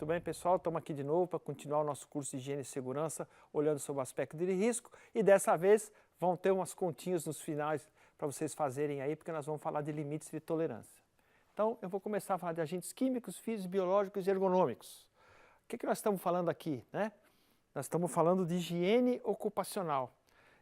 Muito bem, pessoal, estamos aqui de novo para continuar o nosso curso de Higiene e Segurança, olhando sobre o aspecto de risco, e dessa vez vão ter umas continhas nos finais para vocês fazerem aí, porque nós vamos falar de limites de tolerância. Então, eu vou começar a falar de agentes químicos, físicos, biológicos e ergonômicos. O que nós estamos falando aqui, né? Nós estamos falando de higiene ocupacional.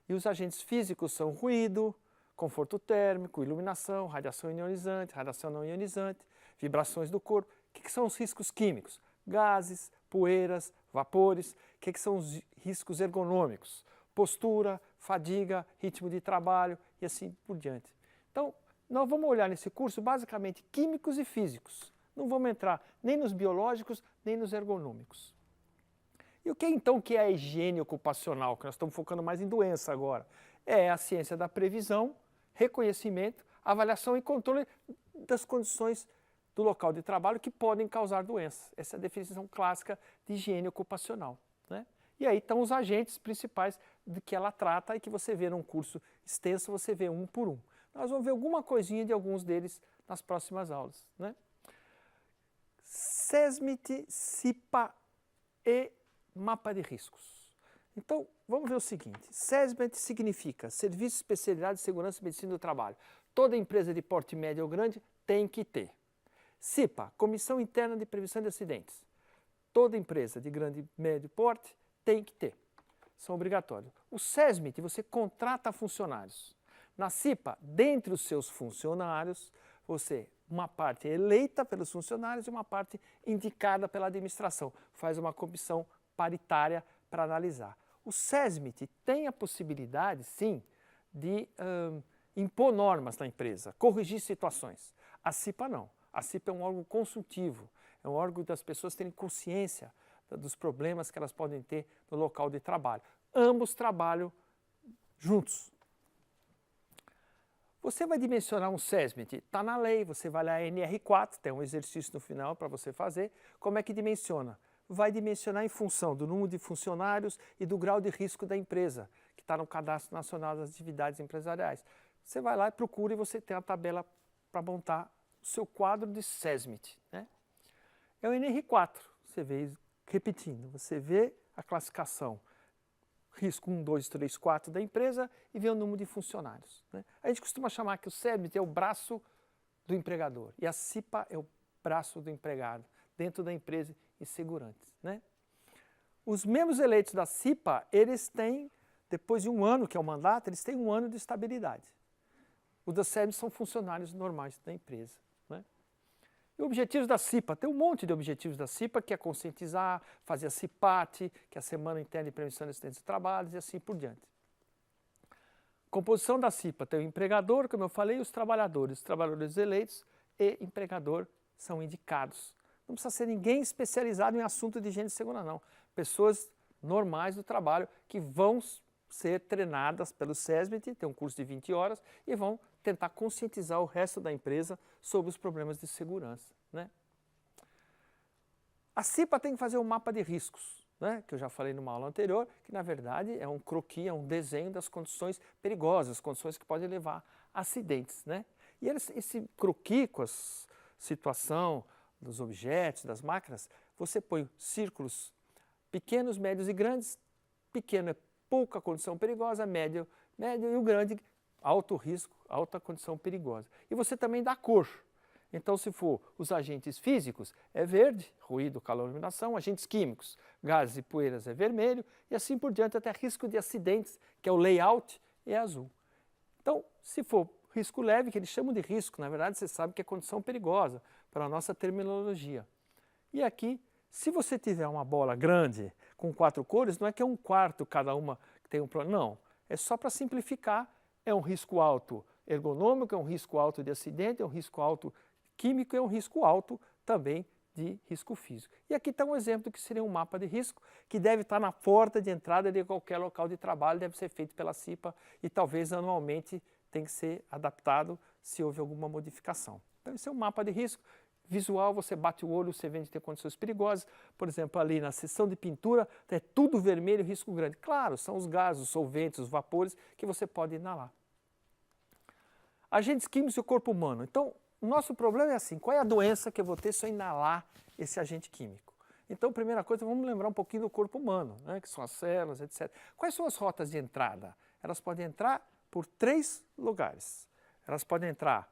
E os agentes físicos são ruído, conforto térmico, iluminação, radiação ionizante, radiação não ionizante, vibrações do corpo. O que são os riscos químicos? Gases, poeiras, vapores. O que são os riscos ergonômicos? Postura, fadiga, ritmo de trabalho e assim por diante. Então, nós vamos olhar nesse curso basicamente químicos e físicos. Não vamos entrar nem nos biológicos, nem nos ergonômicos. E o que então que é a higiene ocupacional? Que nós estamos focando mais em doença agora. É a ciência da previsão, reconhecimento, avaliação e controle das condições do local de trabalho que podem causar doenças. Essa é a definição clássica de higiene ocupacional, né? E aí estão os agentes principais de que ela trata e que você vê num curso extenso, você vê um por um. Nós vamos ver alguma coisinha de alguns deles nas próximas aulas, né? SESMIT, CIPA e mapa de riscos. Então, vamos ver o seguinte. SESMIT significa Serviço de Especialidade de Segurança e Medicina do Trabalho. Toda empresa de porte médio ou grande tem que ter. CIPA, Comissão Interna de Prevenção de Acidentes. Toda empresa de grande e médio porte tem que ter. São obrigatórios. O SESMIT, você contrata funcionários. Na CIPA, dentre os seus funcionários, uma parte é eleita pelos funcionários e uma parte indicada pela administração. Faz uma comissão paritária para analisar. O SESMIT tem a possibilidade, sim, de impor normas na empresa, corrigir situações. A CIPA não. A CIPA é um órgão consultivo, é um órgão das pessoas terem consciência dos problemas que elas podem ter no local de trabalho. Ambos trabalham juntos. Você vai dimensionar um SESMIT, está na lei, você vai lá NR4, tem um exercício no final para você fazer. Como é que dimensiona? Vai dimensionar em função do número de funcionários e do grau de risco da empresa, que está no Cadastro Nacional das Atividades Empresariais. Você vai lá e procura e você tem a tabela para montar o seu quadro de SESMIT, né? É o NR4, você vê, repetindo, você vê a classificação, risco 1, 2, 3, 4 da empresa e vê o número de funcionários, né? A gente costuma chamar que o SESMIT é o braço do empregador e a CIPA é o braço do empregado, dentro da empresa e segurantes, né? Os membros eleitos da CIPA, eles têm, depois de um ano, que é o mandato, eles têm um ano de estabilidade. Os da SESMIT são funcionários normais da empresa, né? E objetivos da CIPA, tem um monte de objetivos da CIPA, que é conscientizar, fazer a CIPAT, que é a Semana Interna de Prevenção de Acidentes de Trabalho, e assim por diante. Composição da CIPA, tem o empregador, como eu falei, e os trabalhadores eleitos e empregador são indicados. Não precisa ser ninguém especializado em assunto de higiene e segurança, não. Pessoas normais do trabalho que vão ser treinadas pelo SESMIT, tem um curso de 20 horas, e vão tentar conscientizar o resto da empresa sobre os problemas de segurança, né? A CIPA tem que fazer um mapa de riscos, né? Que eu já falei numa aula anterior, que na verdade é um croquis, é um desenho das condições perigosas, condições que podem levar a acidentes, né? E esse croquis com a situação dos objetos, das máquinas, você põe círculos pequenos, médios e grandes. Pequeno é pouca condição perigosa, médio e o grande, alto risco, alta condição perigosa. E você também dá cor. Então, se for os agentes físicos, é verde, ruído, calor, iluminação. Agentes químicos, gases e poeiras, é vermelho. E assim por diante, até risco de acidentes, que é o layout, é azul. Então, se for risco leve, que eles chamam de risco, na verdade, você sabe que é condição perigosa, para a nossa terminologia. E aqui, se você tiver uma bola grande, com 4 cores, não é que é um quarto cada uma que tem um problema, não. É só para simplificar, é um risco alto ergonômico, é um risco alto de acidente, é um risco alto químico, é um risco alto também de risco físico. E aqui está um exemplo do que seria um mapa de risco, que deve estar na porta de entrada de qualquer local de trabalho, deve ser feito pela CIPA e talvez anualmente tem que ser adaptado se houve alguma modificação. Então esse é um mapa de risco. Visual, você bate o olho, você vê de ter condições perigosas. Por exemplo, ali na seção de pintura, é tudo vermelho, risco grande. Claro, são os gases, os solventes, os vapores que você pode inalar. Agentes químicos e o corpo humano. Então, o nosso problema é assim, qual é a doença que eu vou ter se eu inalar esse agente químico? Então, primeira coisa, vamos lembrar um pouquinho do corpo humano, né, que são as células, etc. Quais são as rotas de entrada? Elas podem entrar por 3 lugares. Elas podem entrar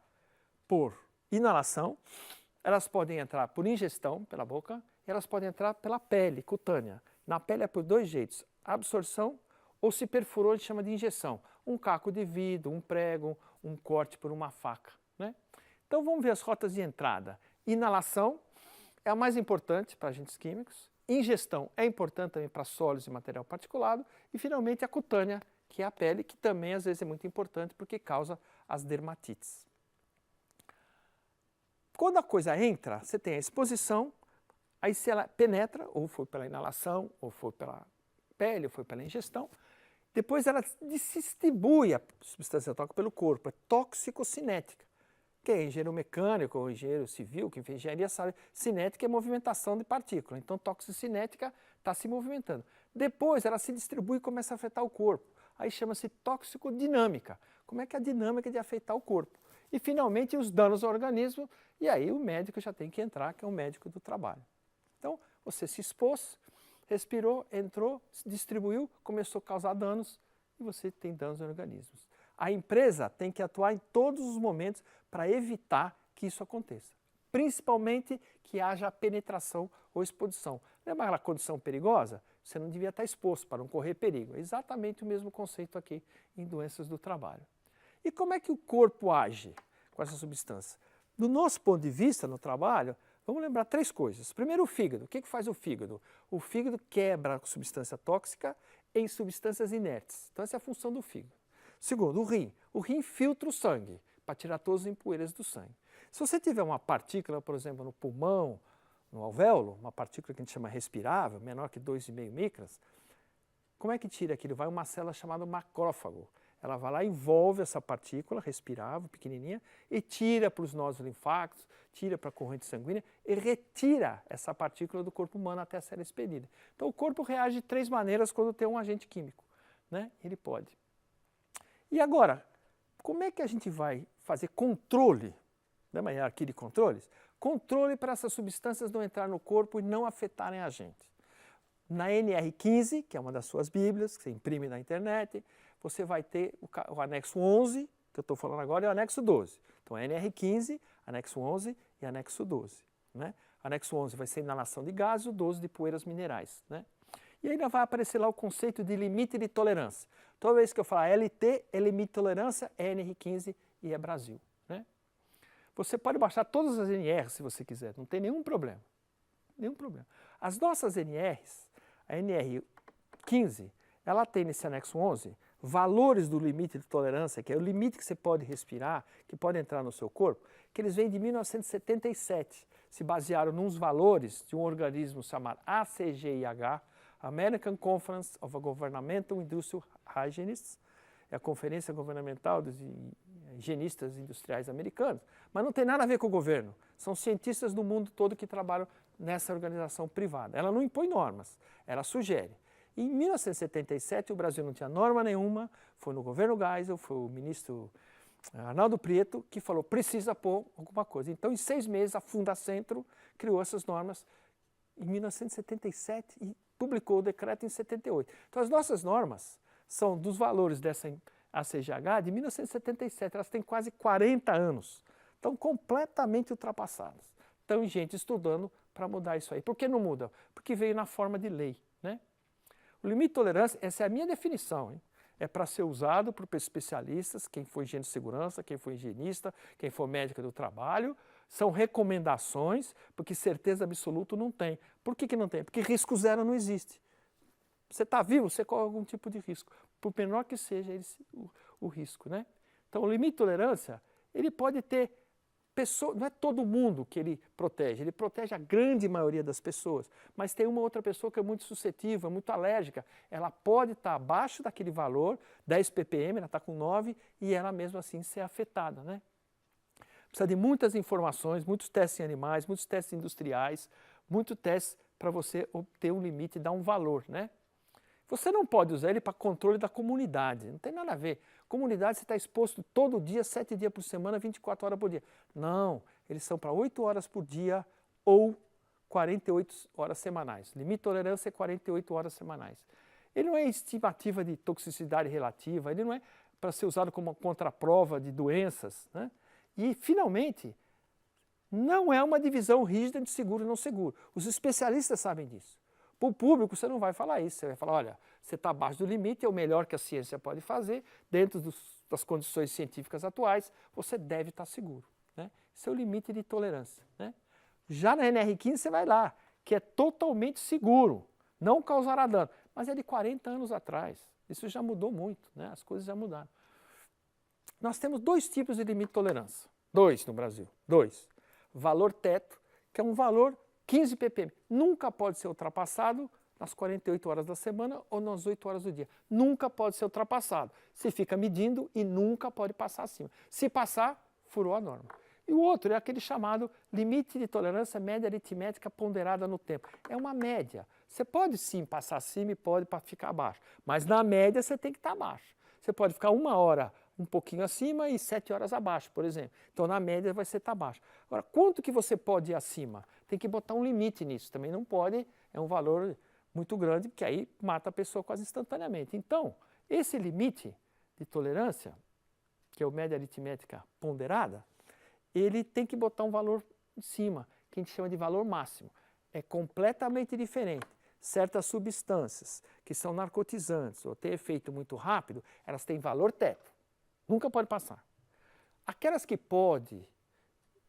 por inalação, elas podem entrar por ingestão, pela boca, e elas podem entrar pela pele cutânea. Na pele é por 2 jeitos, absorção ou se perfurou, a gente chama de injeção. Um caco de vidro, um prego, um corte por uma faca, né? Então vamos ver as rotas de entrada. Inalação é a mais importante para agentes químicos, ingestão é importante também para sólidos e material particulado, e finalmente a cutânea, que é a pele, que também às vezes é muito importante porque causa as dermatites. Quando a coisa entra, você tem a exposição, aí se ela penetra, ou foi pela inalação, ou foi pela pele, ou foi pela ingestão, depois ela se distribui a substância tóxica pelo corpo, é toxicocinética. Quem é engenheiro mecânico ou engenheiro civil, quem fez engenharia sabe, cinética é movimentação de partícula, então toxicinética está se movimentando. Depois ela se distribui e começa a afetar o corpo, aí chama-se toxicodinâmica, como é que é a dinâmica de afetar o corpo. E finalmente os danos ao organismo, e aí o médico já tem que entrar, que é o médico do trabalho. Então você se expôs, respirou, entrou, se distribuiu, começou a causar danos e você tem danos no organismo. A empresa tem que atuar em todos os momentos para evitar que isso aconteça. Principalmente que haja penetração ou exposição. Lembra aquela condição perigosa? Você não devia estar exposto para não correr perigo. É exatamente o mesmo conceito aqui em doenças do trabalho. E como é que o corpo age com essa substância? Do nosso ponto de vista no trabalho, vamos lembrar 3 coisas. Primeiro, o fígado. O que faz o fígado? O fígado quebra a substância tóxica em substâncias inertes. Então essa é a função do fígado. Segundo, o rim. O rim filtra o sangue para tirar todas as impurezas do sangue. Se você tiver uma partícula, por exemplo, no pulmão, no alvéolo, uma partícula que a gente chama respirável, menor que 2,5 micras, como é que tira aquilo? Vai uma célula chamada macrófago. Ela vai lá, envolve essa partícula respirável, pequenininha, e tira para os nódulos linfáticos, tira para a corrente sanguínea e retira essa partícula do corpo humano até ser expelida. Então o corpo reage de 3 maneiras quando tem um agente químico, né? Ele pode. E agora, como é que a gente vai fazer controle, né, uma hierarquia de controles? Controle para essas substâncias não entrar no corpo e não afetarem a gente. Na NR15, que é uma das suas bíblias, que você imprime na internet, você vai ter o anexo 11, que eu estou falando agora, e o anexo 12. Então, NR15, anexo 11 e anexo 12. Né? Anexo 11 vai ser inalação de gases, o 12 de poeiras minerais. Né? E ainda vai aparecer lá o conceito de limite de tolerância. Toda vez que eu falar LT, é limite de tolerância, é NR15 e é Brasil. Né? Você pode baixar todas as NRs se você quiser, não tem nenhum problema. Nenhum problema. As nossas NRs, a NR15, ela tem nesse anexo 11 valores do limite de tolerância, que é o limite que você pode respirar, que pode entrar no seu corpo, que eles vêm de 1977. Se basearam nos valores de um organismo chamado ACGIH, American Conference of Governmental Industrial Hygienists, é a Conferência Governamental dos Higienistas Industriais Americanos, mas não tem nada a ver com o governo. São cientistas do mundo todo que trabalham nessa organização privada. Ela não impõe normas, ela sugere. Em 1977, o Brasil não tinha norma nenhuma, foi no governo Geisel, foi o ministro Arnaldo Prieto que falou, precisa pôr alguma coisa. Então, em 6 meses, a Fundacentro criou essas normas em 1977 e publicou o decreto em 78. Então, as nossas normas são dos valores dessa ACGH de 1977, elas têm quase 40 anos, estão completamente ultrapassadas. Então, gente estudando para mudar isso aí. Por que não muda? Porque veio na forma de lei, né? O limite de tolerância, essa é a minha definição, hein? É para ser usado por especialistas, quem for engenheiro de segurança, quem for higienista, quem for médico do trabalho, são recomendações, porque certeza absoluta não tem. Por que não tem? Porque risco zero não existe. Você está vivo, você corre algum tipo de risco, por menor que seja o risco, né? Então, o limite de tolerância, ele pode ter pessoas, não é todo mundo que ele protege a grande maioria das pessoas, mas tem uma outra pessoa que é muito suscetível, muito alérgica, ela pode estar abaixo daquele valor, 10 ppm, ela está com 9, e ela mesmo assim ser afetada, né? Precisa de muitas informações, muitos testes em animais, muitos testes industriais, muitos testes para você obter um limite e dar um valor, né? Você não pode usar ele para controle da comunidade, não tem nada a ver. Comunidade você está exposto todo dia, 7 dias por semana, 24 horas por dia. Não, eles são para 8 horas por dia ou 48 horas semanais. Limite de tolerância é 48 horas semanais. Ele não é estimativa de toxicidade relativa, ele não é para ser usado como contraprova de doenças, né? E, finalmente, não é uma divisão rígida de seguro e não seguro. Os especialistas sabem disso. Para o público, você não vai falar isso. Você vai falar, olha, você está abaixo do limite, é o melhor que a ciência pode fazer, dentro das condições científicas atuais, você deve estar seguro, né? Esse é o limite de tolerância, né? Já na NR15 você vai lá, que é totalmente seguro, não causará dano, mas é de 40 anos atrás. Isso já mudou muito, né? As coisas já mudaram. Nós temos dois tipos de limite de tolerância, dois no Brasil, dois. Valor teto, que é um valor 15 ppm, nunca pode ser ultrapassado nas 48 horas da semana ou nas 8 horas do dia. Nunca pode ser ultrapassado. Você fica medindo e nunca pode passar acima. Se passar, furou a norma. E o outro é aquele chamado limite de tolerância média aritmética ponderada no tempo. É uma média. Você pode sim passar acima e pode ficar abaixo, mas na média você tem que estar abaixo. Você pode ficar 1 hora um pouquinho acima e 7 horas abaixo, por exemplo. Então, na média, vai ser estar abaixo. Agora, quanto que você pode ir acima? Tem que botar um limite nisso. Também não pode, é um valor muito grande, porque aí mata a pessoa quase instantaneamente. Então, esse limite de tolerância, que é o média aritmética ponderada, ele tem que botar um valor em cima, que a gente chama de valor máximo. É completamente diferente. Certas substâncias que são narcotizantes ou têm efeito muito rápido, elas têm valor teto. Nunca pode passar. Aquelas que pode,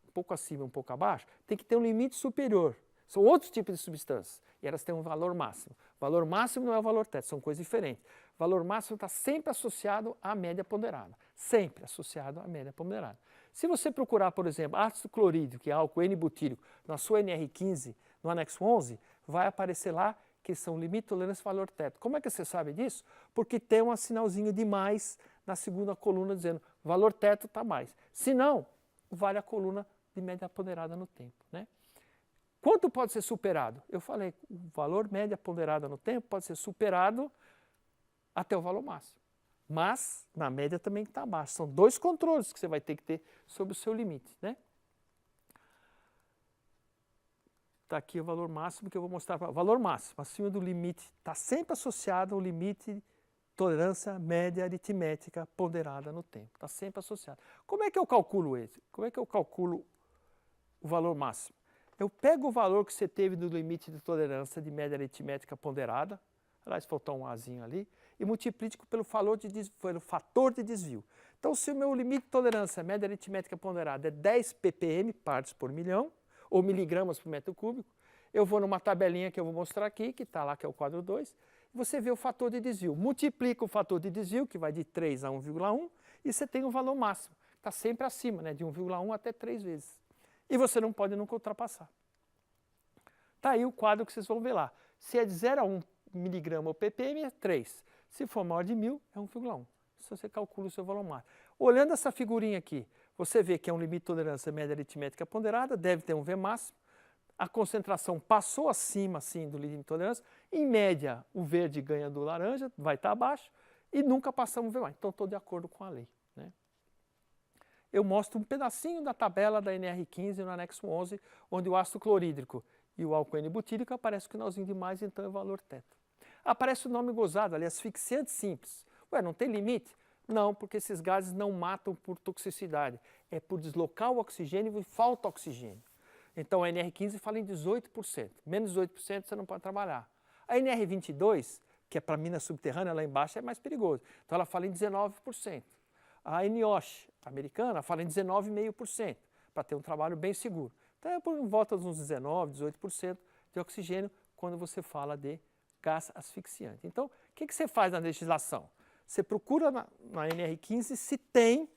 um pouco acima, um pouco abaixo, tem que ter um limite superior. São outros tipos de substâncias e elas têm um valor máximo. Valor máximo não é o valor teto, são coisas diferentes. Valor máximo está sempre associado à média ponderada. Sempre associado à média ponderada. Se você procurar, por exemplo, ácido clorídrico, que é álcool N-butírico, na sua NR15, no anexo 11, vai aparecer lá que são limite de tolerância e valor teto. Como é que você sabe disso? Porque tem um sinalzinho de mais na segunda coluna dizendo valor teto está mais. Se não, vale a coluna de média ponderada no tempo, né? Quanto pode ser superado? Eu falei, o valor média ponderada no tempo pode ser superado até o valor máximo. Mas, na média também está abaixo. São dois controles que você vai ter que ter sobre o seu limite, né? Está aqui o valor máximo que eu vou mostrar para o valor máximo, acima do limite, está sempre associado ao limite de tolerância média aritmética ponderada no tempo. Está sempre associado. Como é que eu calculo esse? Como é que eu calculo o valor máximo? Eu pego o valor que você teve do limite de tolerância de média aritmética ponderada, aliás, faltou um azinho ali, e multiplico pelo fator de desvio. Então, se o meu limite de tolerância média aritmética ponderada é 10 ppm, partes por milhão, ou miligramas por metro cúbico, eu vou numa tabelinha que eu vou mostrar aqui, que está lá, que é o quadro 2, você vê o fator de desvio. Multiplica o fator de desvio, que vai de 3 a 1,1, e você tem o valor máximo. Está sempre acima, né, de 1,1 até 3 vezes. E você não pode nunca ultrapassar. Está aí o quadro que vocês vão ver lá. Se é de 0 a 1 miligrama ou ppm, é 3. Se for maior de 1000, é 1,1. Isso você calcula o seu valor máximo. Olhando essa figurinha aqui, você vê que é um limite de tolerância média aritmética ponderada, deve ter um V máximo. A concentração passou acima, assim, do limite de tolerância. Em média, o verde ganha do laranja, vai estar abaixo, e nunca passamos o V mais. Então, estou de acordo com a lei, né? Eu mostro um pedacinho da tabela da NR15 no anexo 11, onde o ácido clorídrico e o álcool N-butírico aparece o finalzinho de mais, então é o valor teto. Aparece o nome gozado ali, asfixiante simples. Ué, não tem limite? Não, porque esses gases não matam por toxicidade, é por deslocar o oxigênio e falta oxigênio. Então a NR15 fala em 18%, menos 18% você não pode trabalhar. A NR22, que é para mina subterrânea lá embaixo, é mais perigoso, então ela fala em 19%. A NIOSH americana fala em 19,5%, para ter um trabalho bem seguro. Então é por volta de uns 19%, 18% de oxigênio quando você fala de gás asfixiante. Então, o que você faz na legislação? Você procura na NR15 se tem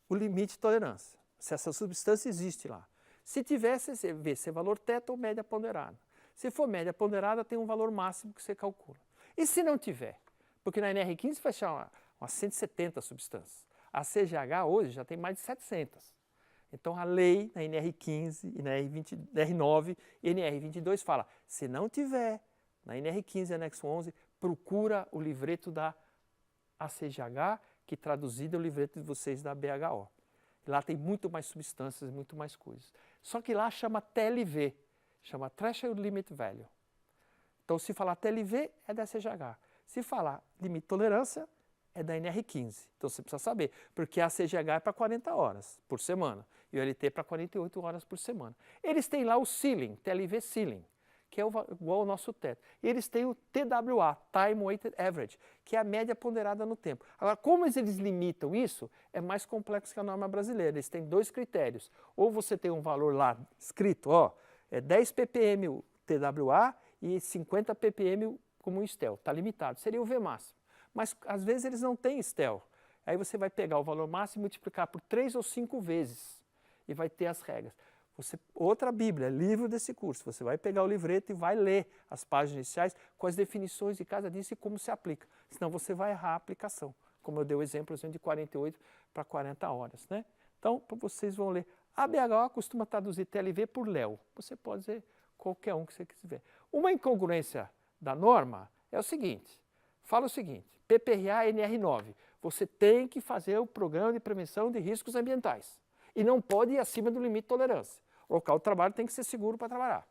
o limite de tolerância, se essa substância existe lá. Se tiver, você vê se é valor teto ou média ponderada. Se for média ponderada, tem um valor máximo que você calcula. E se não tiver? Porque na NR15 vai chamar umas 170 substâncias. A CGH hoje já tem mais de 700. Então a lei na NR15 e na NR9 e NR22 fala, se não tiver na NR15 anexo 11, procura o livreto da ACGH, que traduzido é o livreto de vocês da BHO. Lá tem muito mais substâncias, muito mais coisas. Só que lá chama TLV, chama Threshold Limit Value. Então, se falar TLV, é da CGH. Se falar limite de tolerância, é da NR15. Então, você precisa saber, porque a CGH é para 40 horas por semana e o LT é para 48 horas por semana. Eles têm lá o ceiling, TLV ceiling, que é igual ao nosso teto. E eles têm o TWA, Time Weighted Average, que é a média ponderada no tempo. Agora, como eles limitam isso, é mais complexo que a norma brasileira. Eles têm dois critérios. Ou você tem um valor lá escrito, ó, é 10 ppm o TWA e 50 ppm como um STEL. Está limitado. Seria o V máximo. Mas, às vezes, eles não têm STEL. Aí você vai pegar o valor máximo e multiplicar por 3 ou 5 vezes. E vai ter as regras. Outra Bíblia, livro desse curso, você vai pegar o livreto e vai ler as páginas iniciais com as definições de cada disso e como se aplica. Senão você vai errar a aplicação, como eu dei o exemplo de 48 para 40 horas. Né? Então, vocês vão ler. A BHO costuma traduzir TLV por Léo. Você pode dizer qualquer um que você quiser. Uma incongruência da norma é o seguinte, fala o seguinte, PPRA NR9, você tem que fazer o programa de prevenção de riscos ambientais e não pode ir acima do limite de tolerância. O local de trabalho tem que ser seguro para trabalhar.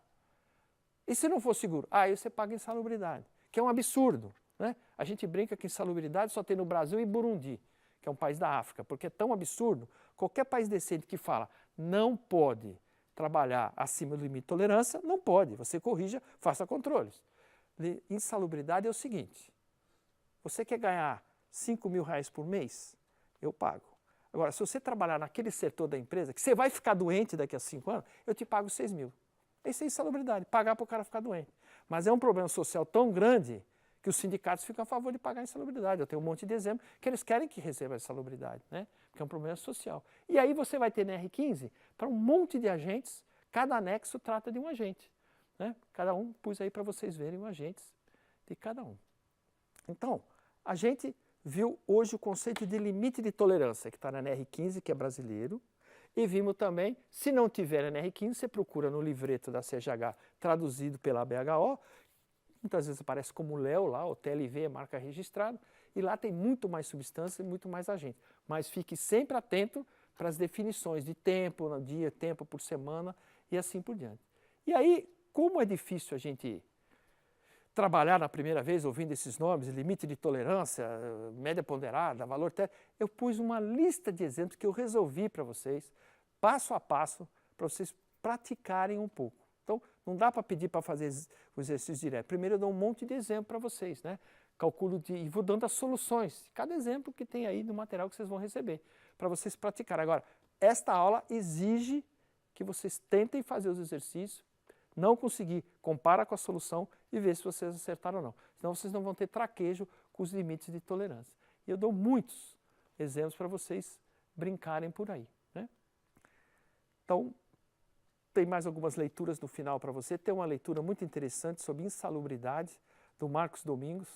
E se não for seguro? Aí você paga insalubridade, que é um absurdo. Né? A gente brinca que insalubridade só tem no Brasil e Burundi, que é um país da África, porque é tão absurdo. Qualquer país decente que fala não pode trabalhar acima do limite de tolerância, não pode. Você corrija, faça controles. Insalubridade é o seguinte, você quer ganhar R$5.000 por mês? Eu pago. Agora, se você trabalhar naquele setor da empresa, que você vai ficar doente daqui a 5 anos, eu te pago 6 mil. Isso é insalubridade, pagar para o cara ficar doente. Mas é um problema social tão grande que os sindicatos ficam a favor de pagar a insalubridade. Eu tenho um monte de exemplos que eles querem que receba a insalubridade, né? Porque é um problema social. E aí você vai ter na R15 para um monte de agentes, cada anexo trata de um agente. Né? Cada um pus aí para vocês verem os agentes de cada um. Então, a gente viu hoje o conceito de limite de tolerância, que está na NR15, que é brasileiro, e vimos também, se não tiver na NR15, você procura no livreto da CGH, traduzido pela BHO, muitas vezes aparece como Léo lá, o TLV é marca registrada, e lá tem muito mais substância e muito mais agente. Mas fique sempre atento para as definições de tempo, no dia, tempo por semana, e assim por diante. E aí, como é difícil a gente trabalhar na primeira vez ouvindo esses nomes, limite de tolerância, média ponderada, valor técnico, eu pus uma lista de exemplos que eu resolvi para vocês, passo a passo, para vocês praticarem um pouco. Então, não dá para pedir para fazer o exercício direto. Primeiro eu dou um monte de exemplo para vocês, né? Calculo e vou dando as soluções, cada exemplo que tem aí no material que vocês vão receber, para vocês praticarem. Agora, esta aula exige que vocês tentem fazer os exercícios, não conseguir, compara com a solução e vê se vocês acertaram ou não. Senão vocês não vão ter traquejo com os limites de tolerância. E eu dou muitos exemplos para vocês brincarem por aí. Né? Então, tem mais algumas leituras no final para você. Tem uma leitura muito interessante sobre insalubridade, do Marcos Domingos,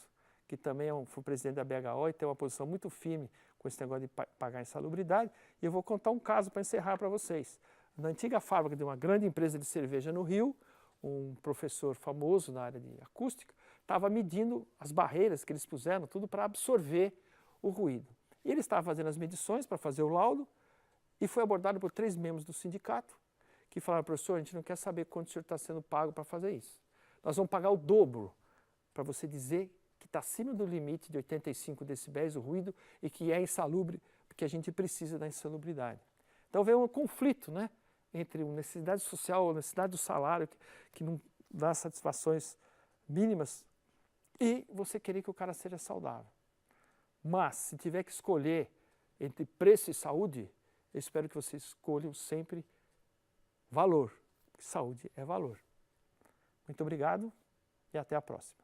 que também foi presidente da BHO e tem uma posição muito firme com esse negócio de pagar insalubridade. E eu vou contar um caso para encerrar para vocês. Na antiga fábrica de uma grande empresa de cerveja no Rio, um professor famoso na área de acústica estava medindo as barreiras que eles puseram, tudo para absorver o ruído. E ele estava fazendo as medições para fazer o laudo e foi abordado por 3 membros do sindicato que falaram, professor, a gente não quer saber quanto o senhor está sendo pago para fazer isso. Nós vamos pagar o dobro para você dizer que está acima do limite de 85 decibéis o ruído e que é insalubre, porque a gente precisa da insalubridade. Então veio um conflito, né? Entre a necessidade social, a necessidade do salário, que não dá satisfações mínimas, e você querer que o cara seja saudável. Mas, se tiver que escolher entre preço e saúde, eu espero que vocês escolham sempre valor, porque saúde é valor. Muito obrigado e até a próxima.